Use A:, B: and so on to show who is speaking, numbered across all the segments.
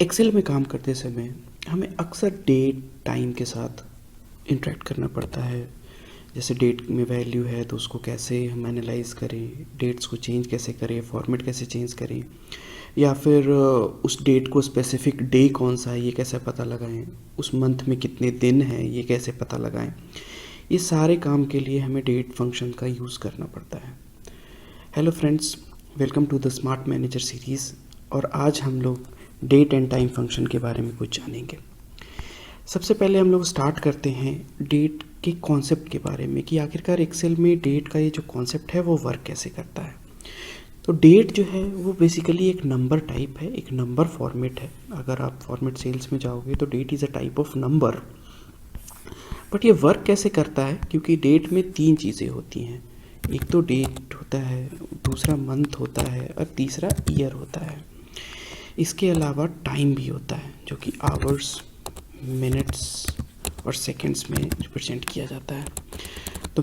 A: Excel में काम करते समय हमें अक्सर डेट टाइम के साथ इंटरेक्ट करना पड़ता है। जैसे डेट में वैल्यू है तो उसको कैसे हम एनालाइज करें, डेट्स को चेंज कैसे करें, फॉर्मेट कैसे चेंज करें, या फिर उस डेट को स्पेसिफिक डे कौन सा है ये कैसे पता लगाएं, उस मंथ में कितने दिन हैं ये कैसे पता लगाएं। ये सारे काम के लिए हमें डेट फंक्शन का यूज़ करना पड़ता है। Hello friends, welcome to the smart manager series. और आज हम लोग डेट एंड टाइम फंक्शन के बारे में कुछ जानेंगे। सबसे पहले हम लोग स्टार्ट करते हैं डेट के कॉन्सेप्ट के बारे में कि आखिरकार एक्सेल में डेट का ये जो कॉन्सेप्ट है वो वर्क कैसे करता है। तो डेट जो है वो बेसिकली एक नंबर टाइप है, एक नंबर फॉर्मेट है। अगर आप फॉर्मेट सेल्स में जाओगे तो that is a type of number. But ये वर्क कैसे करता है, क्योंकि डेट में 3 चीज़ें होती हैं। एक तो डेट होता है, दूसरा मंथ होता है और तीसरा ईयर होता है। इसके अलावा टाइम भी होता है जो कि आवर्स, मिनट्स और सेकंड्स में रिप्रेजेंट किया जाता है। तो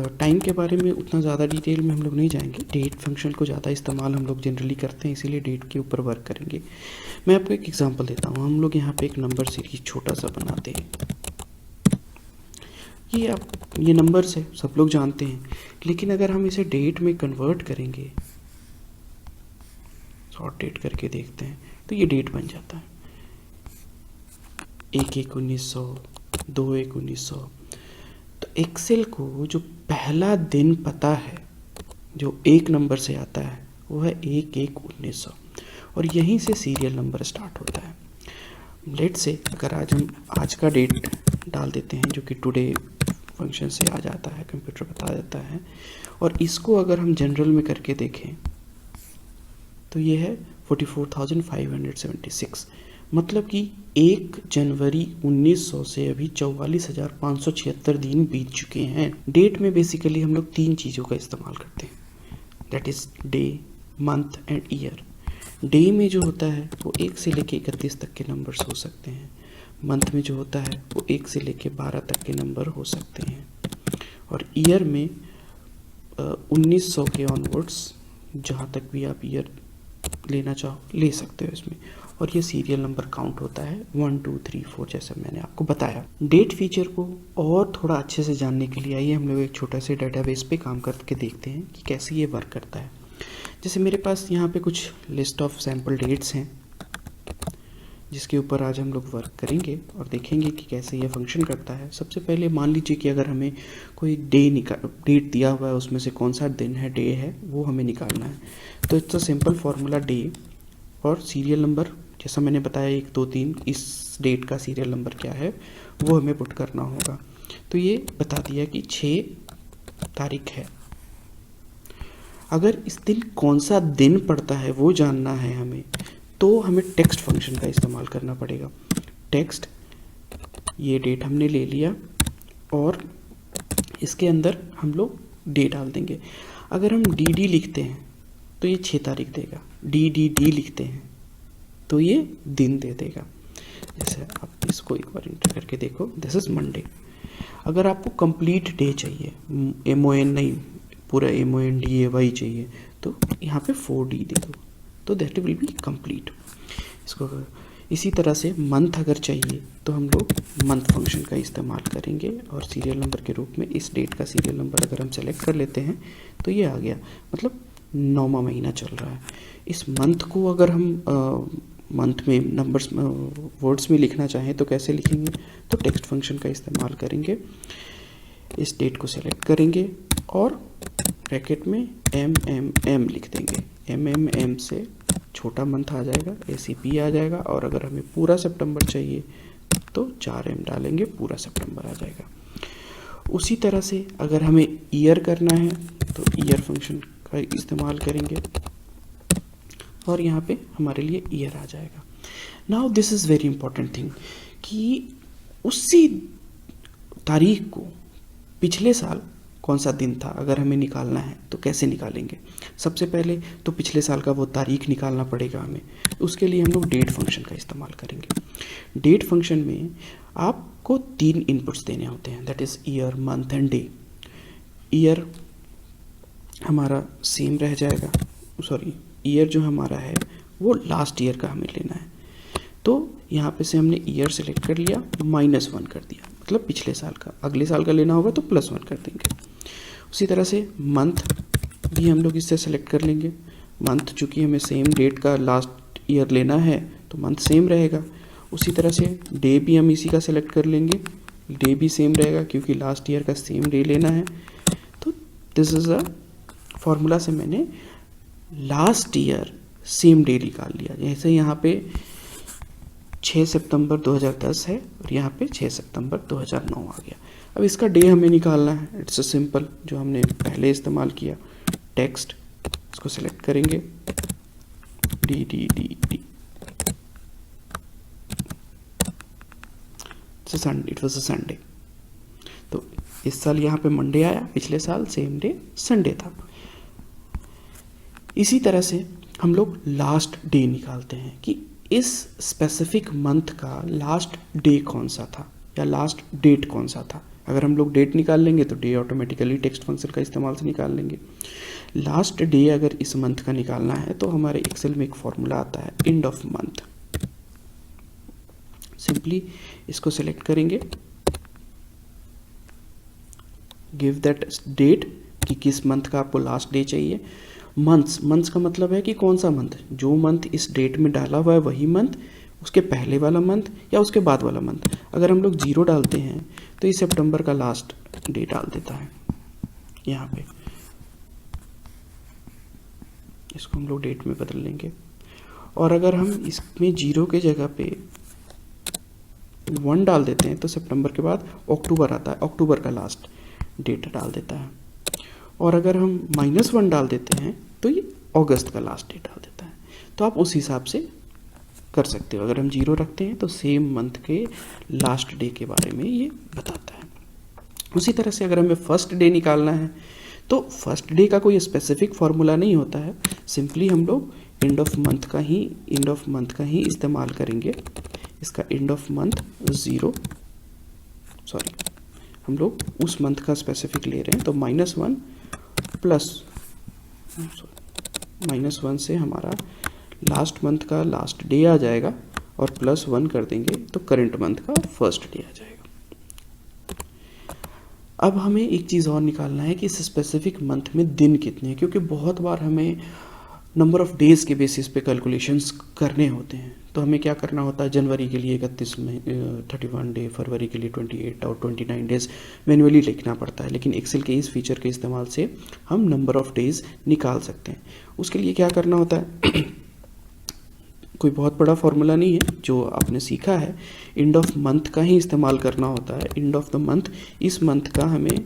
A: टाइम के बारे में उतना ज़्यादा डिटेल में हम लोग नहीं जाएंगे। डेट फंक्शन को ज़्यादा इस्तेमाल हम लोग जनरली करते हैं, इसीलिए डेट के ऊपर वर्क करेंगे। मैं आपको एक एग्जांपल देता हूँ। हम लोग यहाँ पे एक नंबर सीरीज छोटा सा बनाते हैं। ये नंबर्स है, सब लोग जानते हैं। लेकिन अगर हम इसे डेट में कन्वर्ट करेंगे, शॉर्ट डेट करके देखते हैं, तो ये डेट बन जाता है 1/1/1900, 2/1/1900। तो एक्सेल को जो पहला दिन पता है जो एक नंबर से आता है वो है 1/1/1900 और यहीं से सीरियल नंबर स्टार्ट होता है। लेट से अगर हम आज का डेट डाल देते हैं जो कि टुडे फंक्शन से आ जाता है, कंप्यूटर बता देता है, और इसको अगर हम जनरल में करके देखें तो ये है 44,576। मतलब कि 1 जनवरी 1900 से अभी 44,576 दिन बीत चुके हैं। डेट में बेसिकली हम लोग 3 चीज़ों का इस्तेमाल करते हैं, that is day, month and year. Day में जो होता है वो 1 से लेके 31 तक के नंबर्स हो सकते हैं। मंथ में जो होता है वो 1 से लेके 12 तक के नंबर हो सकते हैं। और ईयर में 1900 के ऑनवर्ड्स जहाँ तक भी आप ईयर लेना चाहो ले सकते हो इसमें। और ये सीरियल नंबर काउंट होता है 1 2 3 4 जैसा मैंने आपको बताया। डेट फीचर को और थोड़ा अच्छे से जानने के लिए आइए हम लोग एक छोटा से डेटाबेस पे काम करके देखते हैं कि कैसे ये वर्क करता है। जैसे मेरे पास यहाँ पे कुछ लिस्ट ऑफ सैम्पल डेट्स हैं जिसके ऊपर आज हम लोग वर्क करेंगे और देखेंगे कि कैसे ये फंक्शन करता है। सबसे पहले मान लीजिए कि अगर हमें कोई डेट दिया हुआ है, उसमें से कौन सा दिन है, डे है, वो हमें निकालना है। तो it's a simple formula, day और सीरियल नंबर, जैसा मैंने बताया 1 2 3, इस डेट का सीरियल नंबर क्या है वो हमें पुट करना होगा। तो ये बता दिया कि 6 तारीख है। अगर इस दिन कौन सा दिन पड़ता है वो जानना है हमें, तो हमें टेक्स्ट फंक्शन का इस्तेमाल करना पड़ेगा। टेक्स्ट, ये डेट हमने ले लिया और इसके अंदर हम लोग डे डाल देंगे। अगर हम डी लिखते हैं तो ये 6 तारीख देगा। डी लिखते हैं तो ये दिन दे देगा। जैसे आप इसको एक बार इंटर करके देखो, दिस इज़ मंडे। अगर आपको कंप्लीट डे चाहिए, MON नहीं, पूरा MONDAY चाहिए, तो यहाँ पे 4D दे दो, तो दैट विल बी कंप्लीट। इसको इसी तरह से मंथ अगर चाहिए तो हम लोग मंथ फंक्शन का इस्तेमाल करेंगे और सीरियल नंबर के रूप में इस डेट का सीरियल नंबर अगर हम सेलेक्ट कर लेते हैं तो ये आ गया। मतलब 9वां महीना चल रहा है। इस मंथ को अगर हम मंथ में नंबर्स वर्ड्स में लिखना चाहें तो कैसे लिखेंगे, तो टेक्स्ट फंक्शन का इस्तेमाल करेंगे। इस डेट को सेलेक्ट करेंगे और ब्रैकेट में MMM लिख देंगे। MMM से छोटा मंथ आ जाएगा, ACP आ जाएगा। और अगर हमें पूरा सितंबर चाहिए तो 4M डालेंगे, पूरा सितंबर आ जाएगा। उसी तरह से अगर हमें ईयर करना है तो ईयर फंक्शन का इस्तेमाल करेंगे और यहाँ पे हमारे लिए ईयर आ जाएगा। Now this is very important thing कि उसी तारीख को पिछले साल कौन सा दिन था अगर हमें निकालना है तो कैसे निकालेंगे। सबसे पहले तो पिछले साल का वो तारीख निकालना पड़ेगा हमें। उसके लिए हम लोग डेट फंक्शन का इस्तेमाल करेंगे। डेट फंक्शन में आपको 3 इनपुट्स देने होते हैं, that is year, month and day. Year हमारा सेम रह जाएगा, ईयर जो हमारा है वो लास्ट ईयर का हमें लेना है। तो यहाँ पे से हमने ईयर सेलेक्ट कर लिया, -1 कर दिया, मतलब पिछले साल का। अगले साल का लेना होगा तो +1 कर देंगे। उसी तरह से मंथ भी हम लोग इससे सेलेक्ट कर लेंगे। मंथ चूँकि हमें सेम डेट का लास्ट ईयर लेना है तो मंथ सेम रहेगा। उसी तरह से डे भी हम इसी का सेलेक्ट कर लेंगे, डे भी सेम रहेगा क्योंकि लास्ट ईयर का सेम डे लेना है। तो दिस इज़ अ फॉर्मूला से मैंने लास्ट ईयर सेम डे निकाल लिया। जैसे यहाँ पे 6 सितंबर 2010 है और यहाँ पे 6 सितंबर 2009 आ गया। अब इसका डे हमें निकालना है। इट्स अ सिंपल, जो हमने पहले इस्तेमाल किया, टेक्स्ट, इसको सेलेक्ट करेंगे, D D D D, it was a Sunday. तो इस साल यहाँ पे मंडे आया, पिछले साल सेम डे संडे था। इसी तरह से हम लोग लास्ट डे निकालते हैं कि इस स्पेसिफिक मंथ का लास्ट डे कौन सा था या लास्ट डेट कौन सा था। अगर हम लोग डेट निकाल लेंगे तो डे ऑटोमेटिकली टेक्स्ट फंक्शन का इस्तेमाल से निकाल लेंगे। लास्ट डे अगर इस मंथ का निकालना है तो हमारे एक्सेल में एक फॉर्मूला आता है, एंड ऑफ मंथ। सिंपली इसको सेलेक्ट करेंगे, गिव दैट डेट कि किस मंथ का आपको लास्ट डे चाहिए। मंथ्स का मतलब है कि कौन सा मंथ, जो मंथ इस डेट में डाला हुआ है वही मंथ, उसके पहले वाला मंथ या उसके बाद वाला मंथ। अगर हम लोग 0 डालते हैं तो ये सितंबर का लास्ट डे डाल देता है यहाँ पे। इसको हम लोग डेट में बदल लेंगे। और अगर हम इसमें 0 के जगह पे 1 डाल देते हैं तो सितंबर के बाद अक्टूबर आता है, अक्टूबर का लास्ट डेट डाल देता है। और अगर हम -1 डाल देते हैं तो ये अगस्त का लास्ट डेट डाल देता है। तो आप उस हिसाब से कर सकते हो। अगर हम 0 रखते हैं तो सेम मंथ के लास्ट डे के बारे में ये बताता है। उसी तरह से अगर हमें फर्स्ट डे निकालना है तो फर्स्ट डे का कोई स्पेसिफिक फार्मूला नहीं होता है, सिंपली हम लोग एंड ऑफ मंथ का ही इस्तेमाल करेंगे। इसका एंड ऑफ मंथ हम लोग उस मंथ का स्पेसिफिक ले रहे हैं तो -1 से हमारा लास्ट मंथ का लास्ट डे आ जाएगा और +1 कर देंगे तो करंट मंथ का फर्स्ट डे आ जाएगा। अब हमें एक चीज़ और निकालना है कि इस स्पेसिफिक मंथ में दिन कितने हैं, क्योंकि बहुत बार हमें नंबर ऑफ़ डेज़ के बेसिस पे कैलकुलेशंस करने होते हैं। तो हमें क्या करना होता है, जनवरी के लिए 31 डे, फरवरी के लिए 28 और 29 डेज़ मैन्युअली लिखना पड़ता है। लेकिन एक्सेल के इस फीचर के इस्तेमाल से हम नंबर ऑफ़ डेज़ निकाल सकते हैं। उसके लिए क्या करना होता है कोई बहुत बड़ा फॉर्मूला नहीं है, जो आपने सीखा है, एंड ऑफ मंथ का ही इस्तेमाल करना होता है। एंड ऑफ द मंथ, इस मंथ का हमें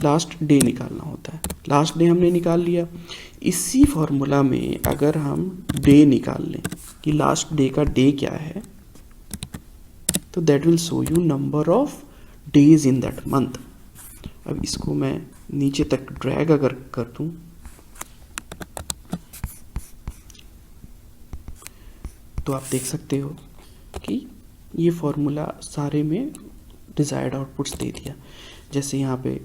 A: लास्ट डे निकालना होता है। लास्ट डे हमने निकाल लिया। इसी फॉर्मूला में अगर हम डे निकाल लें कि लास्ट डे का डे क्या है, तो that will show you number of days in that month. अब इसको मैं नीचे तक ड्रैग अगर कर दूं तो आप देख सकते हो कि ये फॉर्मूला सारे में डिज़ायर्ड आउटपुट्स दे दिया। जैसे यहाँ पे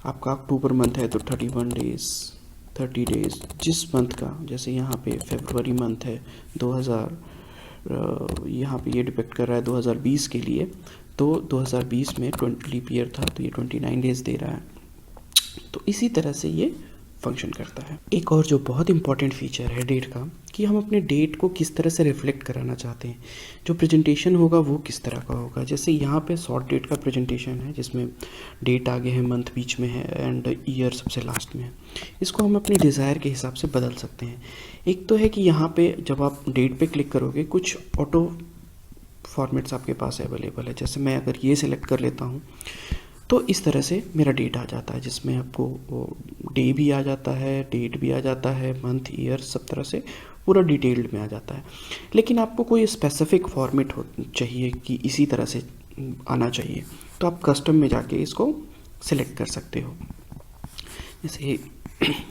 A: आपका अक्टूबर मंथ है तो 31 डेज़, 30 डेज़ जिस मंथ का, जैसे यहाँ पे फरवरी मंथ है 2000, यहाँ पे ये डिपेक्ट कर रहा है 2020 के लिए, तो 2020 में 20 लीप ईयर था तो ये 29 डेज़ दे रहा है। तो इसी तरह से ये फंक्शन करता है। एक और जो बहुत इंपॉर्टेंट फीचर है डेट का, कि हम अपने डेट को किस तरह से रिफ्लेक्ट कराना चाहते हैं, जो प्रेजेंटेशन होगा वो किस तरह का होगा। जैसे यहाँ पे शॉर्ट डेट का प्रेजेंटेशन है जिसमें डेट आगे है, मंथ बीच में है एंड ईयर सबसे लास्ट में है। इसको हम अपने डिज़ायर के हिसाब से बदल सकते हैं। एक तो है कि यहाँ पे जब आप डेट पे क्लिक करोगे कुछ ऑटो फॉर्मेट्स आपके पास अवेलेबल है। जैसे मैं अगर ये सिलेक्ट कर लेता हूँ तो इस तरह से मेरा डेट आ जाता है, जिसमें आपको डे भी आ जाता है, डेट भी आ जाता है, मंथ, ईयर, सब तरह से पूरा डिटेल्ड में आ जाता है। लेकिन आपको कोई स्पेसिफिक फॉर्मेट चाहिए कि इसी तरह से आना चाहिए, तो आप कस्टम में जाके इसको सिलेक्ट कर सकते हो। जैसे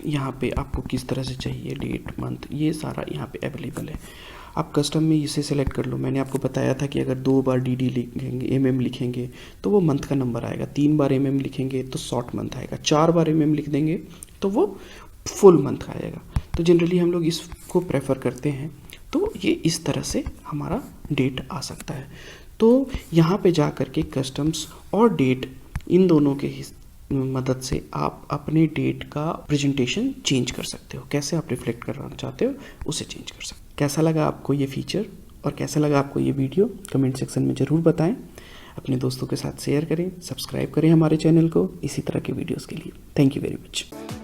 A: यहाँ पे आपको किस तरह से चाहिए, डेट, मंथ, ये सारा यहाँ पे अवेलेबल है। आप कस्टम में इसे सेलेक्ट कर लो। मैंने आपको बताया था कि अगर 2 बार डी लिखेंगे, MM लिखेंगे तो वो मंथ का नंबर आएगा, 3 बार MM लिखेंगे तो शॉर्ट मंथ आएगा, 4 बार MM लिख देंगे तो वो फुल मंथ आएगा। तो तो जनरली हम लोग इसको प्रेफर करते हैं। तो ये इस तरह से हमारा डेट आ सकता है। तो यहाँ पे जा कर के कस्टम्स और डेट इन दोनों के मदद से आप अपने डेट का प्रेजेंटेशन चेंज कर सकते हो। कैसे आप रिफ्लेक्ट करना चाहते हो उसे चेंज कर सकते हो। कैसा लगा आपको ये फीचर और कैसा लगा आपको ये वीडियो, कमेंट सेक्शन में ज़रूर बताएं। अपने दोस्तों के साथ शेयर करें, सब्सक्राइब करें हमारे चैनल को इसी तरह के वीडियोस के लिए। Thank you very much.